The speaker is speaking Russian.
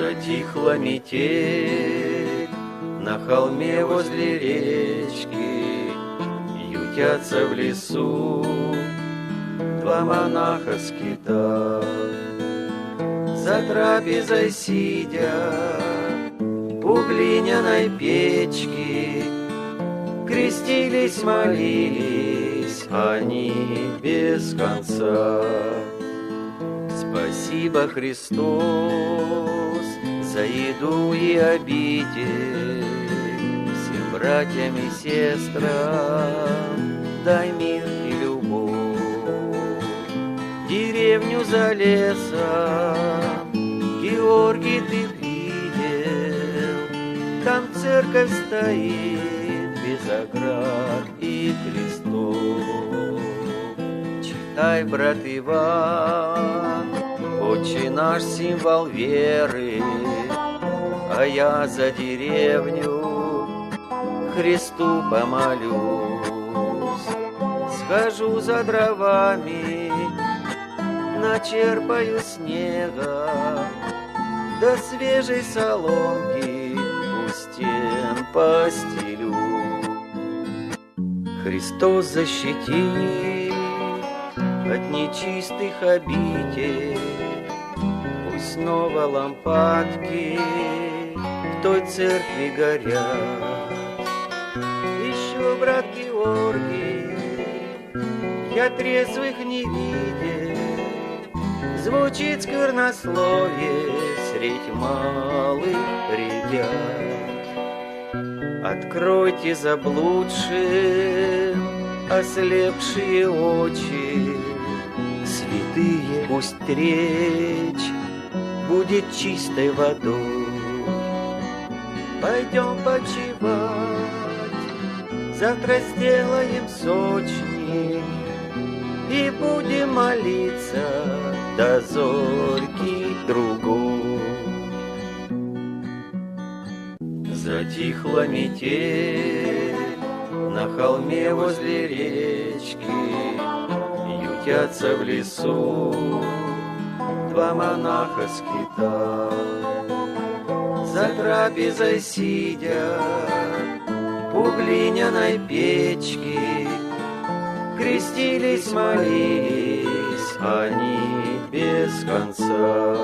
Затихла метель на холме возле речки, ютятся в лесу два монаха скита. За трапезой сидя у глиняной печки, крестились, молились они без конца. Спасибо, Христос, за еду и обитель, всем братьям и сестрам дай мир и любовь. Деревню за лесом, Георгий, ты видел, там церковь стоит без оград и крестов. Читай, брат Иван, Отче наш, символ веры, а я за деревню Христу помолюсь. Схожу за дровами, начерпаю снега, до свежей соломки у стен постелю. Христос защити от нечистых обитель, пусть снова лампадки в той церкви горят. Еще, брат Георгий, я трезвых не видел, звучит сквернословие средь малых ребят. Откройте заблудшим ослепшие очи, святые, пусть речь будет чистой водой. Пойдем почивать, завтра сделаем сочник и будем молиться до зорьки другой. Затихла метель на холме возле речки, ютятся в лесу два монаха скита. За трапезой сидя у глиняной печки, крестились, молились они без конца.